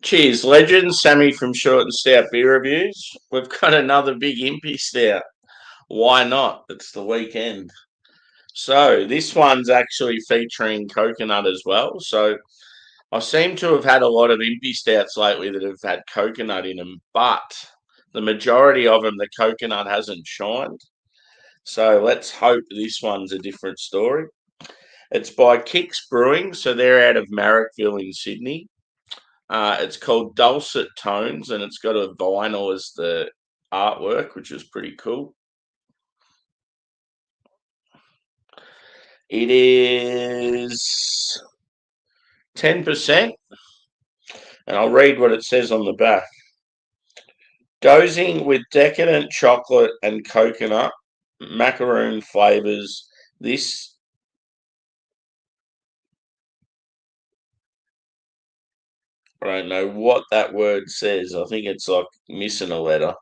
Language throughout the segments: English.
Cheers, legends. Sammy from Short and Stout Beer Reviews. We've got another big Impy Stout. Why not? It's the weekend. So this one's actually featuring coconut as well. So I seem to have had a lot of Impy Stouts lately that have had coconut in them, but the majority of them, the coconut hasn't shined. So let's hope this one's a different story. It's by Kicks Brewing, so they're out of Marrickville in Sydney. It's called Dulcet Tones, and it's got a vinyl as the artwork, which is pretty cool. It is 10%, and I'll read what it says on the back. Dosing with decadent chocolate and coconut, macaroon flavors. I don't know what that word says. I think it's like missing a letter.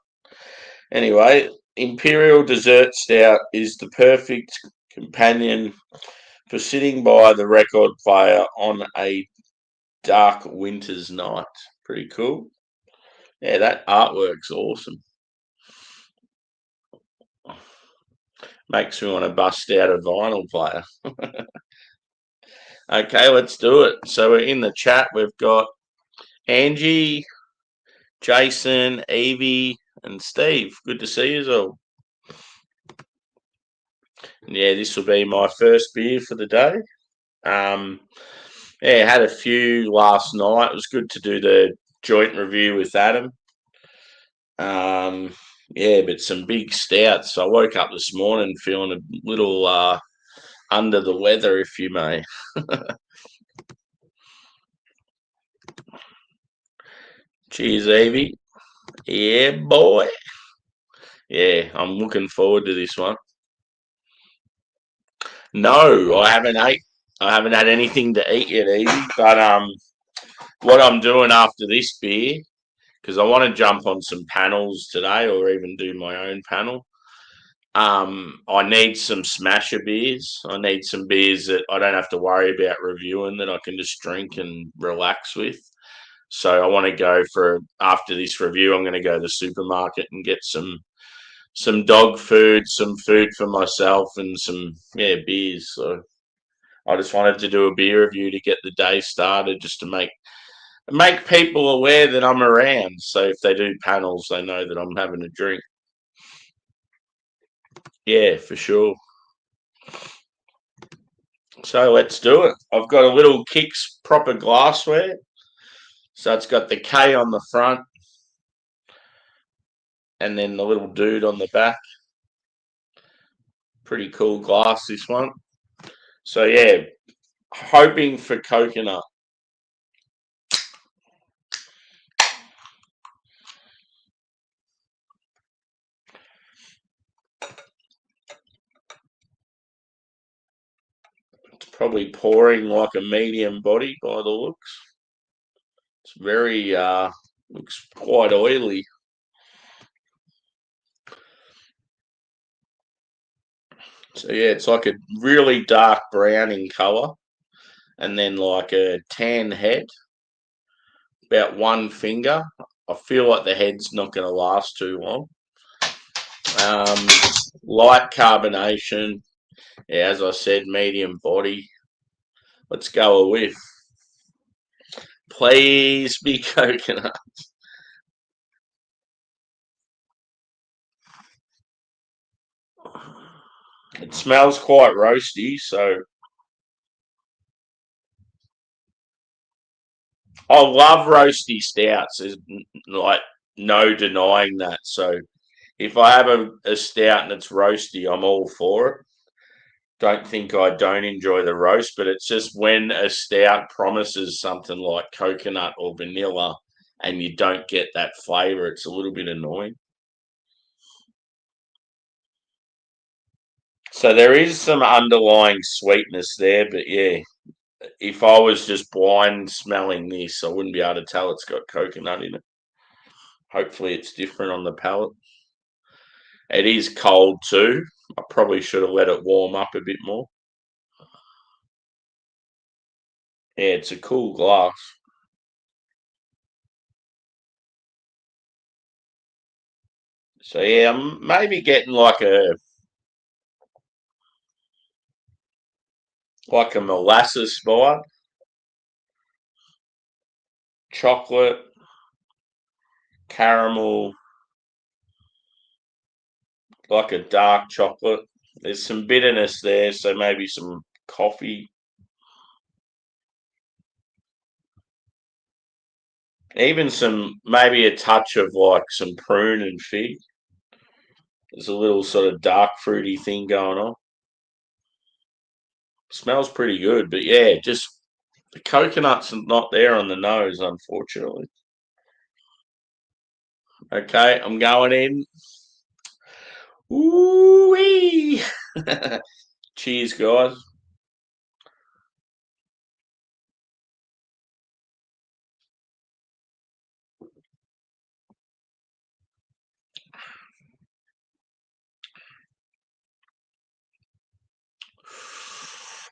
Anyway, Imperial Dessert Stout is the perfect companion for sitting by the record player on a dark winter's night. Pretty cool. Yeah, that artwork's awesome. Makes me want to bust out a vinyl player. Okay, let's do it. So we're in the chat. We've got Angie, Jason, Evie, and Steve. Good to see you all. Yeah, this will be my first beer for the day. Yeah, had a few last night. It was good to do the joint review with Adam. Yeah, but some big stouts. I woke up this morning feeling a little under the weather, if you may. Cheers, Evie. Yeah, boy. Yeah, I'm looking forward to this one. No, I haven't ate. I haven't had anything to eat yet, Evie. But what I'm doing after this beer, because I want to jump on some panels today, or even do my own panel. I need some smasher beers. I need some beers that I don't have to worry about reviewing, that I can just drink and relax with. So I want to go for, after this review, I'm going to go to the supermarket and get some dog food, some food for myself, and some beers. So I just wanted to do a beer review to get the day started, just to make people aware that I'm around. So if they do panels, they know that I'm having a drink. Yeah, for sure. So let's do it. I've got a little Kicks proper glassware. So it's got the K on the front and then the little dude on the back. Pretty cool glass, this one. So yeah, hoping for coconut. It's probably pouring like a medium body by the looks. It's very, looks quite oily. So yeah, it's like a really dark brown in colour, and then like a tan head, about one finger. I feel like the head's not going to last too long. Light carbonation. Yeah, as I said, medium body. Let's go a whiff. Please be coconut. It smells quite roasty, so I love roasty stouts. There's like no denying that. So if I have a stout and it's roasty, I'm all for it. Don't think I don't enjoy the roast, but it's just when a stout promises something like coconut or vanilla and you don't get that flavour, it's a little bit annoying. So there is some underlying sweetness there, but yeah, if I was just blind smelling this, I wouldn't be able to tell it's got coconut in it. Hopefully it's different on the palate. It is cold too. I probably should have let it warm up a bit more. Yeah, it's a cool glass. So yeah, I'm maybe getting like a molasses vibe, chocolate, caramel, like a dark chocolate. There's some bitterness there, so maybe some coffee. Even maybe a touch of like some prune and fig. There's a little sort of dark fruity thing going on. Smells pretty good, but yeah, just the coconut's not there on the nose, unfortunately. Okay, I'm going in. Ooh-wee! Cheers, guys.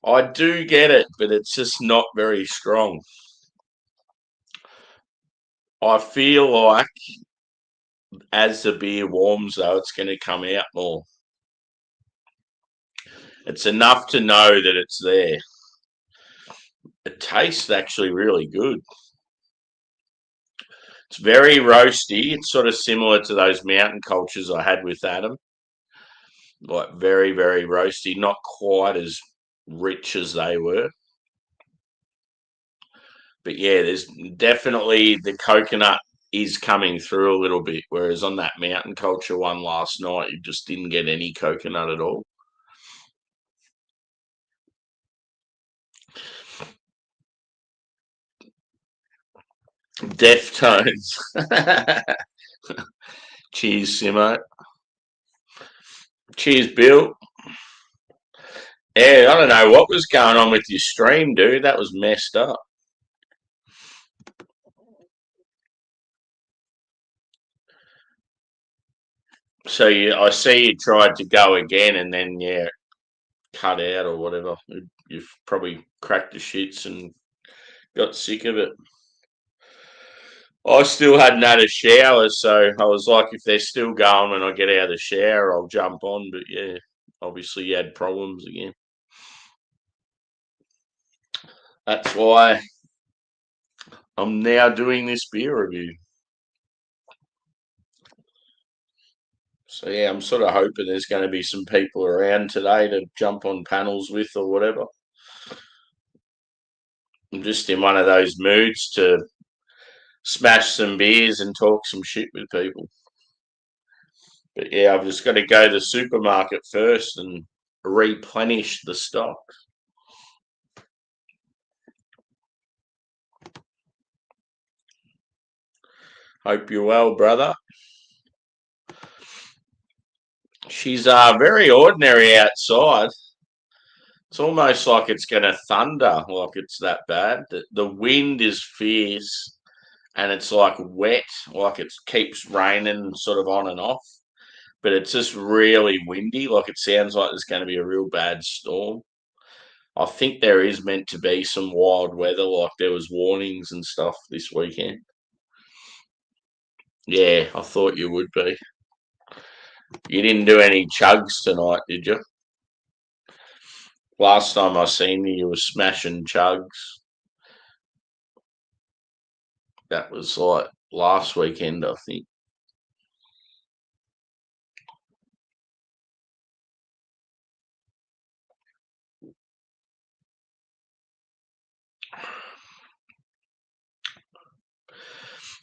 I do get it, but it's just not very strong. I feel like as the beer warms, though, it's going to come out more. It's enough to know that it's there. It tastes actually really good. It's very roasty. It's sort of similar to those mountain cultures I had with Adam. Like very, very roasty, not quite as rich as they were. But yeah, there's definitely the coconut is coming through a little bit, whereas on that mountain culture one last night, you just didn't get any coconut at all. Deftones. Cheers, Simo. Cheers, Bill. Yeah, I don't know what was going on with your stream, dude. That was messed up. So I see you tried to go again, and then yeah, cut out or whatever. You've probably cracked the shits and got sick of it. I still hadn't had a shower, so I was like, if they're still going when I get out of the shower, I'll jump on. But yeah, obviously you had problems again. That's why I'm now doing this beer review. So yeah, I'm sort of hoping there's going to be some people around today to jump on panels with or whatever. I'm just in one of those moods to smash some beers and talk some shit with people. But yeah, I've just got to go to the supermarket first and replenish the stock. Hope you're well, brother. She's very ordinary outside. It's almost like it's going to thunder, like it's that bad. The wind is fierce and it's like wet, like it keeps raining sort of on and off. But it's just really windy, like it sounds like there's going to be a real bad storm. I think there is meant to be some wild weather, like there was warnings and stuff this weekend. Yeah, I thought you would be. You didn't do any chugs tonight, did you? Last time I seen you, you were smashing chugs. That was like last weekend, I think.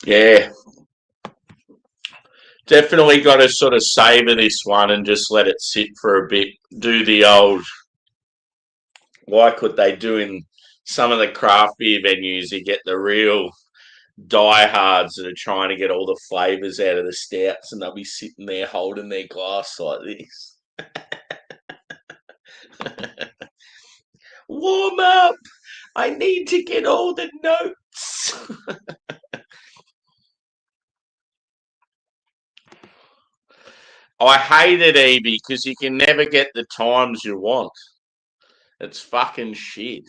Yeah, definitely got to sort of savour this one and just let it sit for a bit. Do the old, like what they do in some of the craft beer venues. You get the real diehards that are trying to get all the flavours out of the stouts, and they'll be sitting there holding their glass like this. Warm up! I need to get all the notes. I hate it, Evie, because you can never get the times you want. It's fucking shit.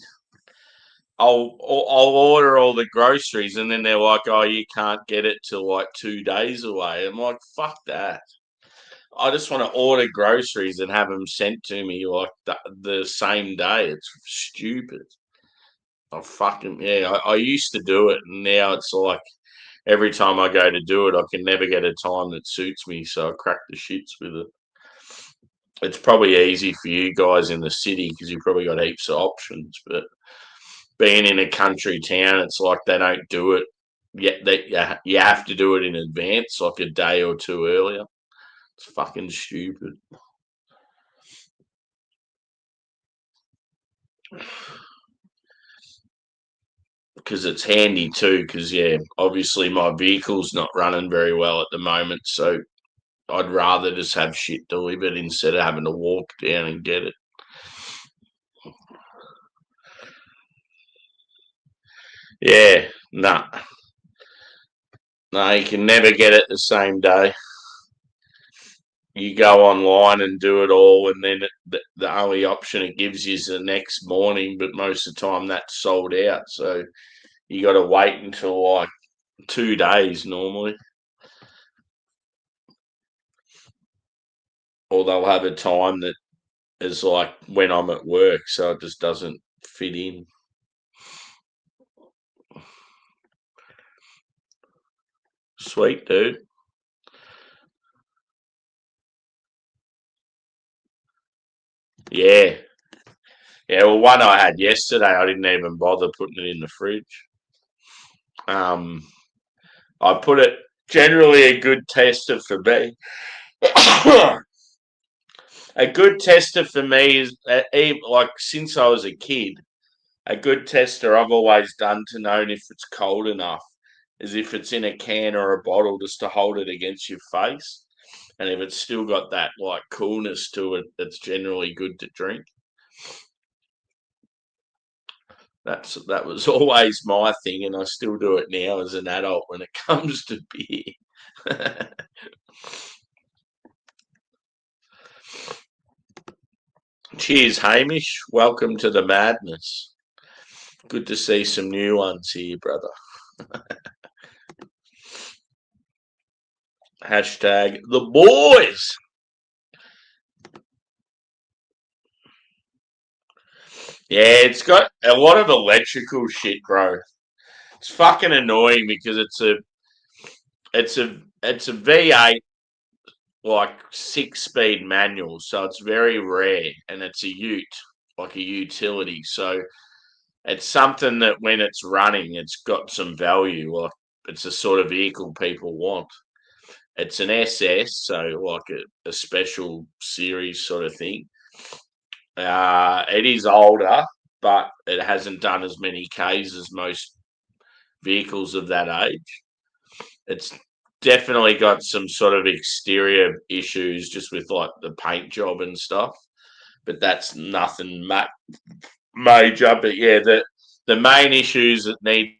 I'll order all the groceries and then they're like, oh, you can't get it till like 2 days away. I'm like, fuck that. I just want to order groceries and have them sent to me like the same day. It's stupid. I fucking yeah. I used to do it, and now it's like every time I go to do it, I can never get a time that suits me. So I crack the shits with it. It's probably easy for you guys in the city because you've probably got heaps of options. But being in a country town, it's like they don't do it yet. You have to do it in advance, like a day or two earlier. It's fucking stupid. Because it's handy too. Because yeah, obviously my vehicle's not running very well at the moment, so I'd rather just have shit delivered instead of having to walk down and get it. Yeah, nah, no, you can never get it the same day. You go online and do it all, and then the only option it gives you is the next morning. But most of the time, that's sold out. So you got to wait until like 2 days normally, or they'll have a time that is like when I'm at work, so it just doesn't fit in. Sweet, dude. Yeah. Yeah, well, one I had yesterday, I didn't even bother putting it in the fridge. Um, I put it generally a good tester for me. A good tester for me is like since I was a kid, a good tester I've always done to know if it's cold enough is if it's in a can or a bottle just to hold it against your face. And if it's still got that like coolness to it, it's generally good to drink. That was always my thing, and I still do it now as an adult when it comes to beer. Cheers, Hamish. Welcome to the madness. Good to see some new ones here, brother. Hashtag the boys. Yeah, it's got a lot of electrical shit, bro. It's fucking annoying because it's a V8 like 6 speed manual, so it's very rare, and it's a Ute, like a utility. So it's something that when it's running, it's got some value. Like it's the sort of vehicle people want. It's an SS, so like a special series sort of thing. It is older, but it hasn't done as many Ks as most vehicles of that age. It's definitely got some sort of exterior issues just with like the paint job and stuff, but that's nothing major. But yeah, the main issues that need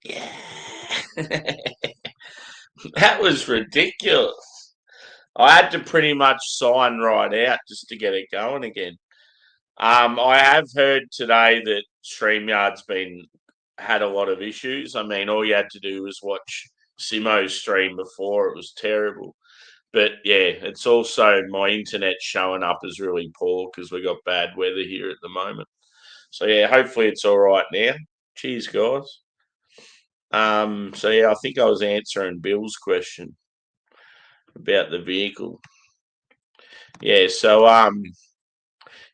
Yeah. That was ridiculous. I had to pretty much sign right out just to get it going again. I have heard today that StreamYard's been had a lot of issues. I mean, all you had to do was watch Simo's stream before; it was terrible. But yeah, it's also my internet showing up as really poor because we got bad weather here at the moment. So yeah, hopefully it's all right now. Cheers, guys. So yeah, I think I was answering Bill's question about the vehicle. Yeah, so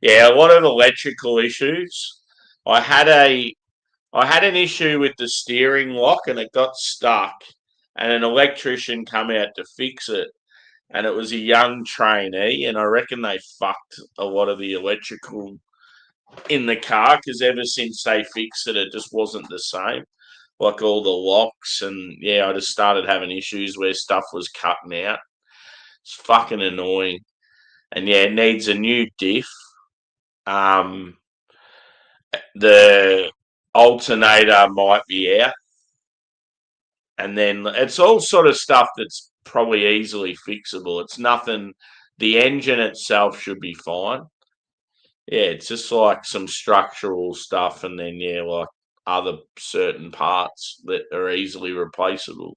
yeah, a lot of electrical issues. I had a I had an issue with the steering lock and it got stuck and an electrician come out to fix it and it was a young trainee and I reckon they fucked a lot of the electrical in the car because ever since they fixed it, it just wasn't the same. Like all the locks and yeah, I just started having issues where stuff was cutting out. It's fucking annoying. And yeah, it needs a new diff. Um, the alternator might be out, and then it's all sort of stuff that's probably easily fixable. It's nothing. The engine itself should be fine. Yeah, it's just like some structural stuff, and then yeah, like other certain parts that are easily replaceable.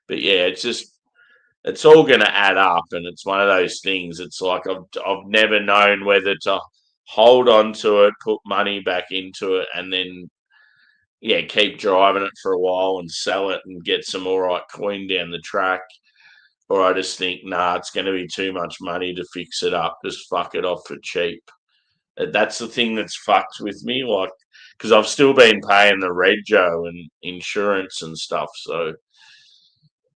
But yeah, it's all going to add up, and it's one of those things. It's like I've never known whether to hold on to it, put money back into it, and then yeah, keep driving it for a while and sell it and get some all right coin down the track. Or I just think, nah, it's going to be too much money to fix it up. Just fuck it off for cheap. That's the thing that's fucked with me, like, because I've still been paying the rego and insurance and stuff. So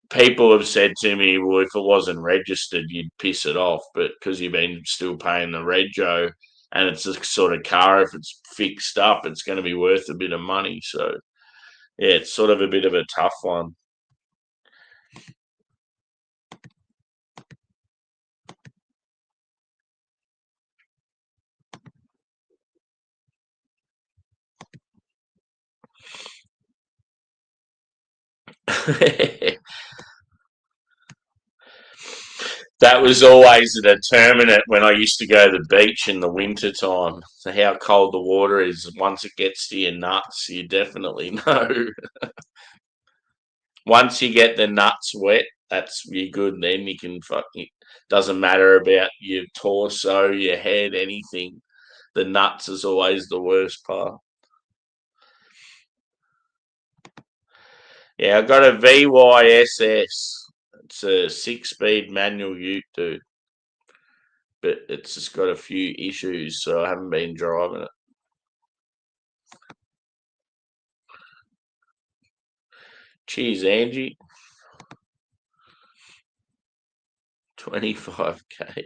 people have said to me, well, if it wasn't registered, you'd piss it off. But because you've been still paying the rego and it's the sort of car, if it's fixed up, it's going to be worth a bit of money. So yeah, it's sort of a bit of a tough one. That was always a determinant when I used to go to the beach in the winter time. So how cold the water is once it gets to your nuts, you definitely know. Once you get the nuts wet, that's you're good. Then you can fucking doesn't matter about your torso, your head, anything. The nuts is always the worst part. Yeah, I got a VYSS. It's a 6-speed manual ute, dude. But it's just got a few issues, so I haven't been driving it. Cheers, Angie. 25K.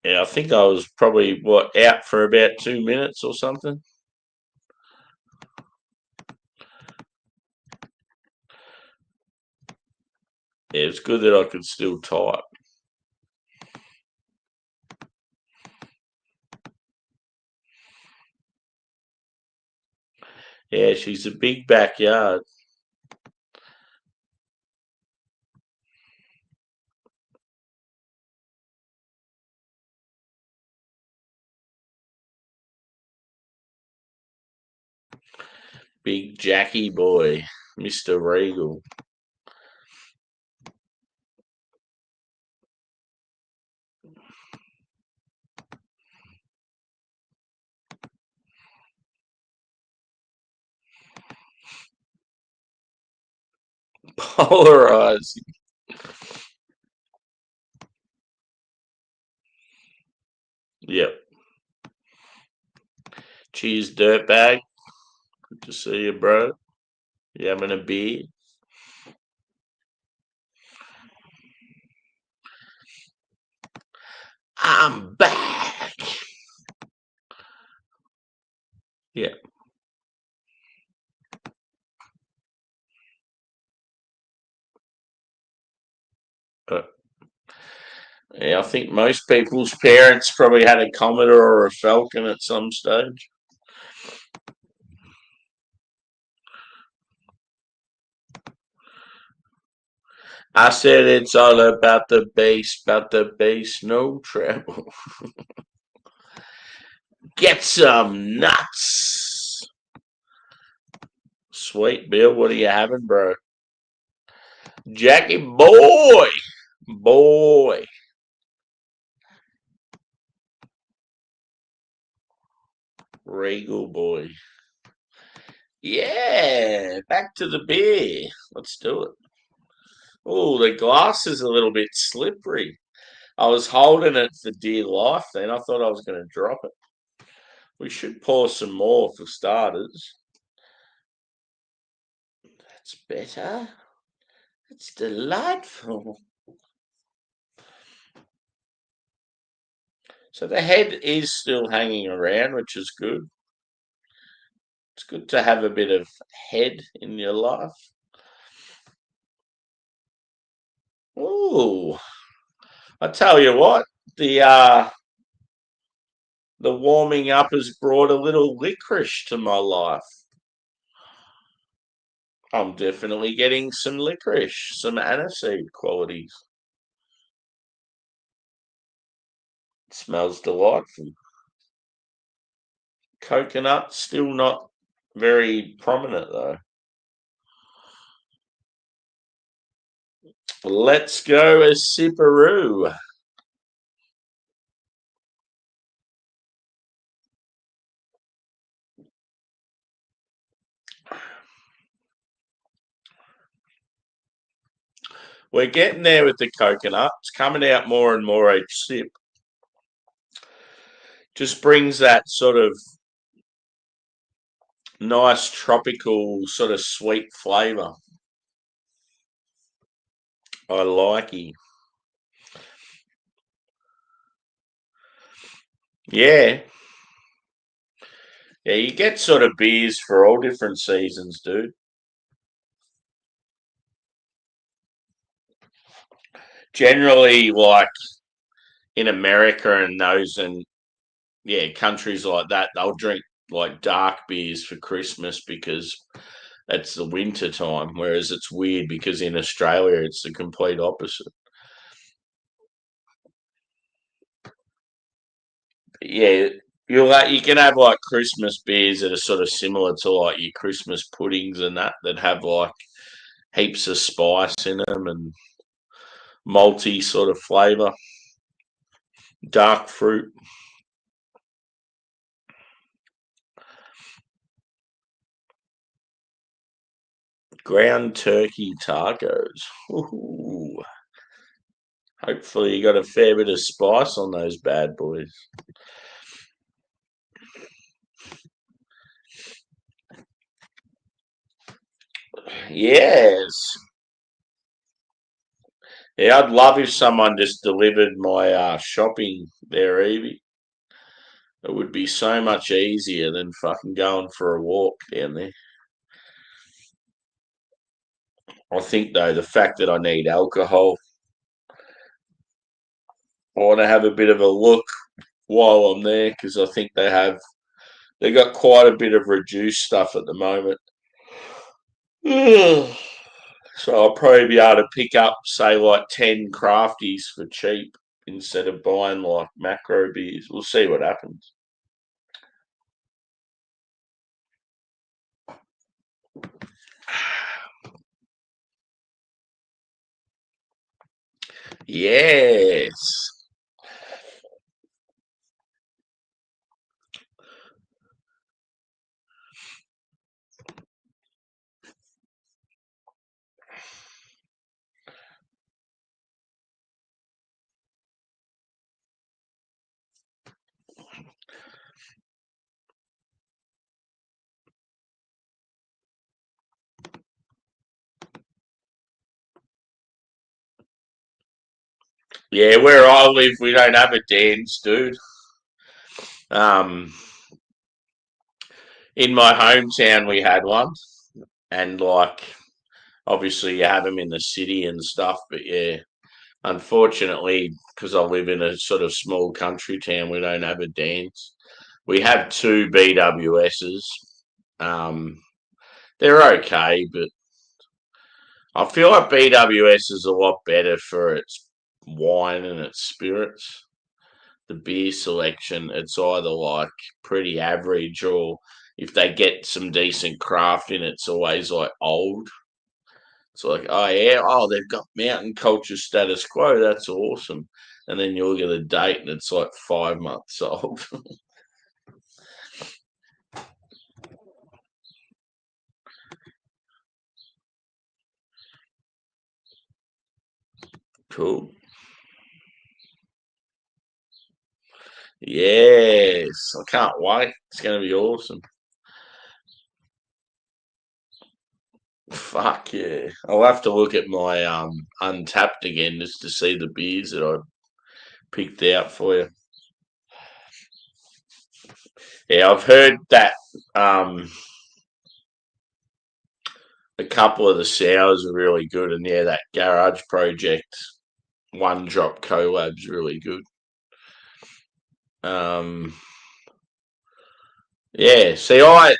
Yeah, I think I was probably out for about 2 minutes or something. Yeah, it's good that I could still type. Yeah, she's a big backyard. Big Jackie boy, Mr. Regal. Polarizing. Yep. Cheers, dirtbag. Good to see you, bro. You having a beer? I'm back. Yeah. Yeah, I think most people's parents probably had a Commodore or a Falcon at some stage. I said it's all about the bass, no treble. Get some nuts. Sweet Bill, what are you having, bro? Jackie boy. Boy. Regal boy. Yeah, back to the beer. Let's do it. Oh, the glass is a little bit slippery. I was holding it for dear life then. I thought I was going to drop it. We should pour some more for starters. That's better. It's delightful. So the head is still hanging around, which is good. It's good to have a bit of head in your life. Ooh, I tell you what, the warming up has brought a little licorice to my life. I'm definitely getting some licorice, some aniseed qualities. It smells delightful. Coconut still not very prominent though. Let's go a sipperoo. We're getting there with the coconut. It's coming out more and more each sip. Just brings that sort of nice tropical sort of sweet flavour. I like it. Yeah. Yeah, you get sort of beers for all different seasons, dude. Generally, like in America and those and yeah, countries like that, they'll drink like dark beers for Christmas because it's the winter time. Whereas it's weird because in Australia it's the complete opposite. Yeah, you can have like Christmas beers that are sort of similar to like your Christmas puddings and that have like heaps of spice in them and malty sort of flavour, dark fruit. Ground turkey tacos. Ooh. Hopefully you got a fair bit of spice on those bad boys. Yes. Yeah, I'd love if someone just delivered my shopping there, Evie. It would be so much easier than fucking going for a walk down there. I think though the fact that I need alcohol, I want to have a bit of a look while I'm there because I think they got quite a bit of reduced stuff at the moment. So I'll probably be able to pick up, say, like 10 crafties for cheap instead of buying like macro beers. We'll see what happens. Yes. Yeah, where I live, we don't have a dance, dude. Um, in my hometown, we had one, and like obviously you have them in the city and stuff, but yeah, Unfortunately, because I live in a sort of small country town, we don't have a dance. We have two BWSs. Um, they're okay, but I feel like BWS is a lot better for its wine and its spirits. The beer selection, it's either like pretty average, or if they get some decent craft in, it's always like old. It's like, oh yeah, oh they've got mountain culture status quo. That's awesome. And then you look at the date, and it's like 5 months old. Cool. Yes, I can't wait. It's going to be awesome. Fuck yeah! I'll have to look at my Untapped again just to see the beers that I picked out for you. Yeah, I've heard that a couple of the sours are really good, and yeah, that Garage Project One Drop collab's really good. Um, yeah, see, I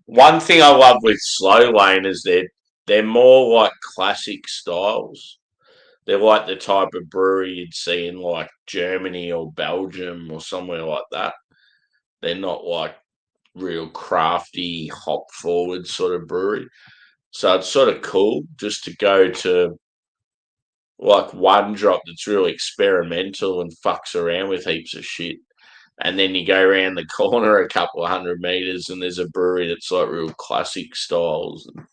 one thing I love with Slow Lane is they're more like classic styles. They're like the type of brewery you'd see in like Germany or Belgium or somewhere like that. They're not like real crafty, hop forward sort of brewery. So it's sort of cool just to go to like one drop that's really experimental and fucks around with heaps of shit. And then you go around the corner a couple of 100 meters and there's a brewery that's like real classic styles. And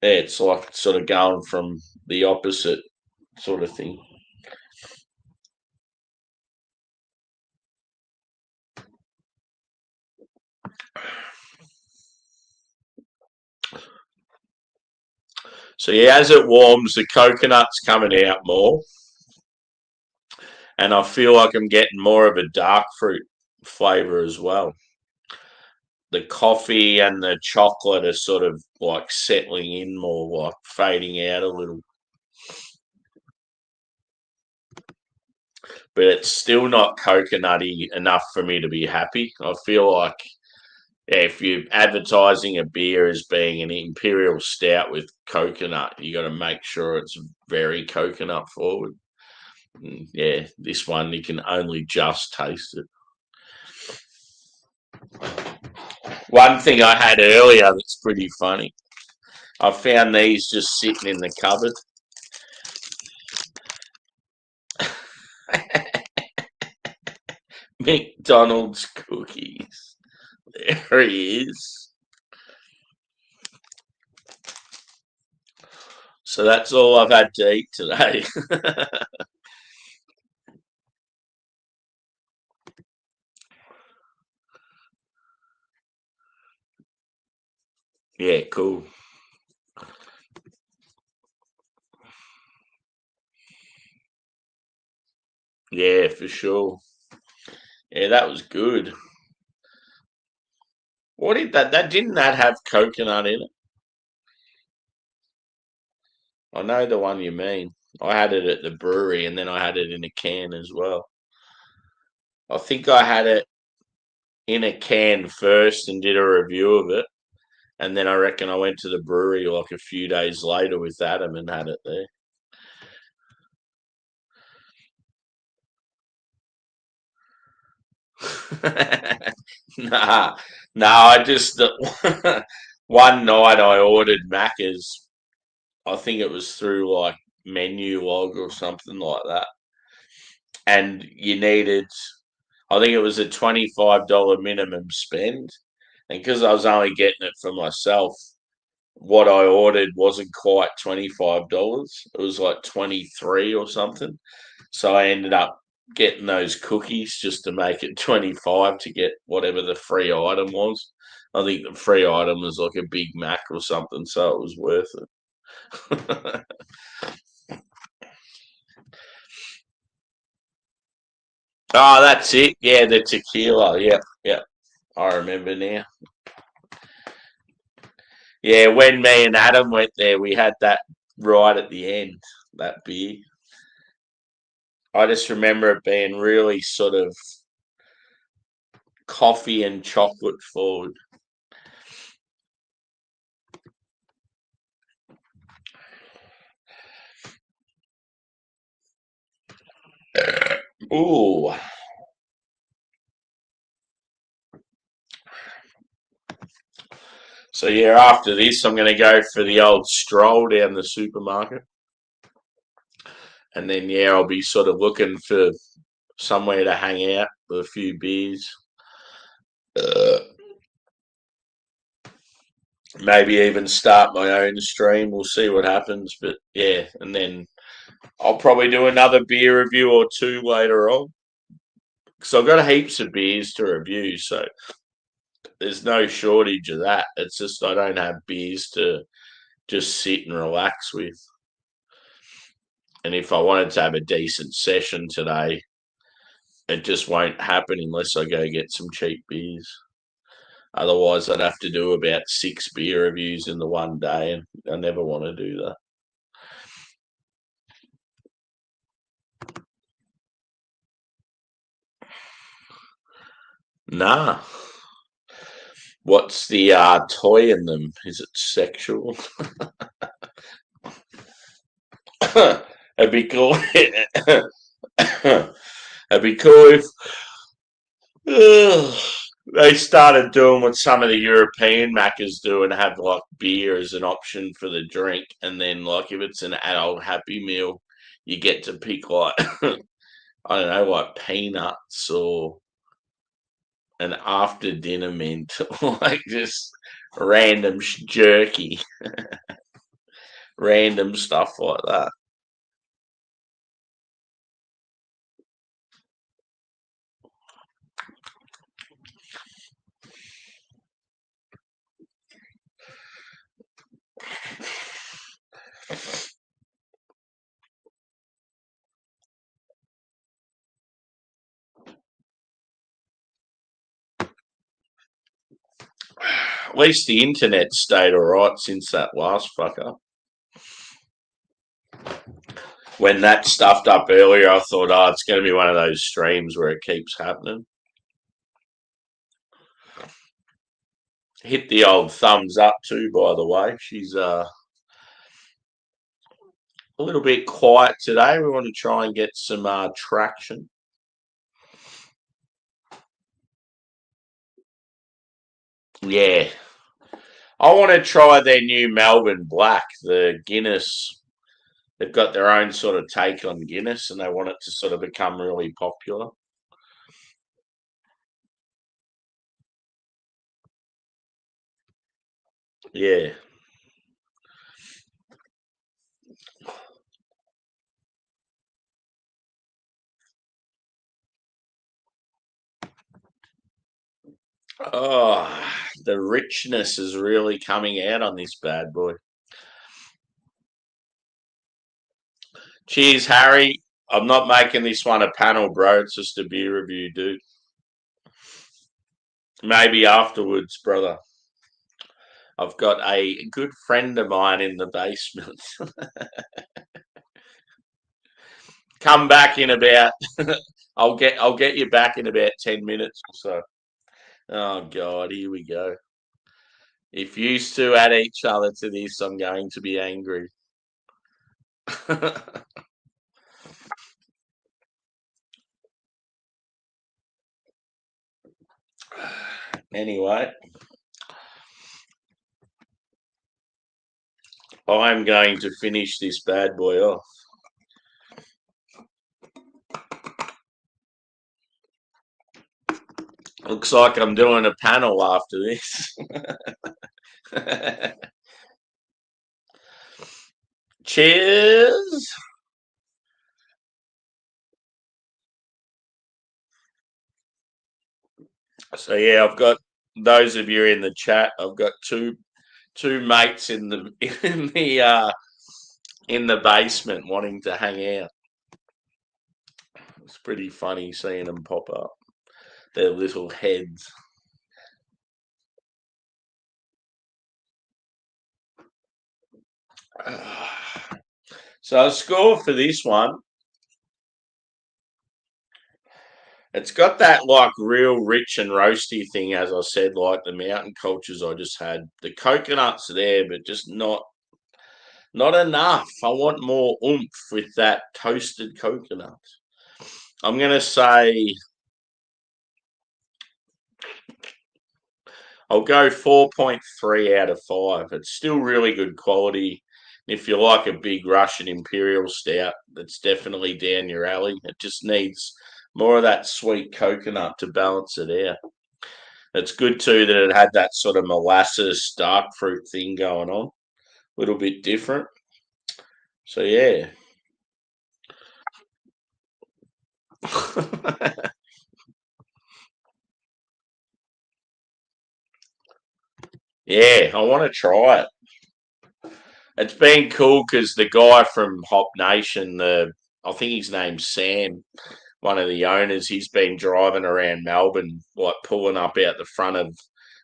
yeah, it's like sort of going from the opposite sort of thing. So yeah, as it warms, the coconut's coming out more, and I feel like I'm getting more of a dark fruit flavour as well. The coffee and the chocolate are sort of like settling in more, like fading out a little. But it's still not coconutty enough for me to be happy. I feel like if you're advertising a beer as being an Imperial Stout with coconut, you got to make sure it's very coconut forward. Yeah, this one you can only just taste it. One thing I had earlier that's pretty funny. I found these just sitting in the cupboard. McDonald's cookies. There he is. So that's all I've had to eat today. Yeah, cool. Yeah, for sure. Yeah, that was good. What did that didn't that have coconut in it? I know the one you mean. I had it at the brewery and then I had it in a can as well. I think I had it in a can first and did a review of it. And then I reckon I went to the brewery like a few days later with Adam and had it there. Nah, nah. I just one night I ordered Macca's. I think it was through like menu log or something like that, and you needed. I think it was a $25 minimum spend, and because I was only getting it for myself, what I ordered wasn't quite $25. It was like 23 or something. So I ended up getting those cookies just to make it 25 to get whatever the free item was. I think the free item was like a Big Mac or something, so it was worth it. Oh, that's it. Yeah, the tequila. Yep, yep. I remember now. Yeah, when me and Adam went there, we had that right at the end, that beer. I just remember it being really sort of coffee and chocolate forward. Ooh. So yeah, after this, I'm going to go for the old stroll down the supermarket, and then yeah, I'll be sort of looking for somewhere to hang out with a few beers. Uh, Maybe even start my own stream. We'll see what happens, but yeah, and then I'll probably do another beer review or two later on. So I've got heaps of beers to review, so there's no shortage of that. It's just I don't have beers to just sit and relax with. And if I wanted to have a decent session today, it just won't happen unless I go get some cheap beers. Otherwise, I'd have to do about 6 beer reviews in the one day, and I never want to do that. Nah. What's the toy in them? Is it sexual? It'd be cool. It'd be cool if they started doing what some of the European Maccas do and have like beer as an option for the drink, and then like if it's an adult Happy Meal, you get to pick like I don't know, like peanuts or an after dinner mint, like just random jerky, random stuff like that. At least the internet stayed alright since that last fuck up. When that stuffed up earlier, I thought, oh, it's going to be one of those streams where it keeps happening. Hit the old thumbs up too, by the way. She's a little bit quiet today. We want to try and get some traction. Yeah. I want to try their new Melbourne Black, the Guinness. They've got their own sort of take on Guinness, and they want it to sort of become really popular. Yeah. Oh, the richness is really coming out on this bad boy. Cheers, Harry. I'm not making this one a panel, bro. It's just a beer review, dude. Maybe afterwards, brother. I've got a good friend of mine in the basement. Come back in about. I'll get you back in about 10 minutes or so. Oh God, here we go. If you two add each other to this, I'm going to be angry. Anyway, I'm going to finish this bad boy off. Looks like I'm doing a panel after this. Cheers. So yeah, I've got those of you in the chat. I've got two mates in the in the basement wanting to hang out. It's pretty funny seeing them pop up. Their little heads. So a score for this one. It's got that like real rich and roasty thing, as I said, like the mountain cultures I just had. The coconuts there, but just not enough. I want more oomph with that toasted coconut. I'm gonna say I'll go 4.3 out of 5. It's still really good quality. If you like a big Russian Imperial stout, that's definitely down your alley. It just needs more of that sweet coconut to balance it out. It's good too that it had that sort of molasses dark fruit thing going on, a little bit different. So yeah. Yeah, I want to try it. It's been cool because the guy from Hop Nation, I think his name's Sam, one of the owners, he's been driving around Melbourne, like pulling up out the front of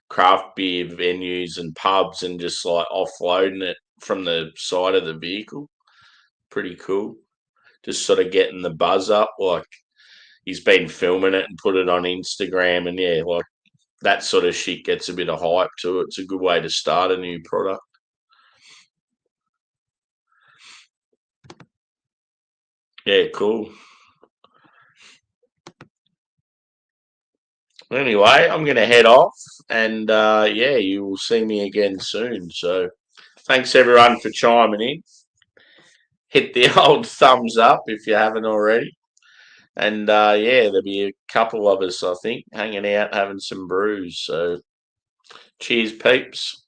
craft beer venues and pubs and just like offloading it from the side of the vehicle. Pretty cool. Just sort of getting the buzz up. Like he's been filming it and put it on Instagram, and yeah, like that sort of shit gets a bit of hype to it. It's a good way to start a new product. Yeah, cool. Anyway, I'm going to head off, and yeah, you will see me again soon. So, thanks everyone for chiming in. Hit the old thumbs up if you haven't already, and yeah, there'll be a couple of us, I think, hanging out having some brews. So, cheers, peeps.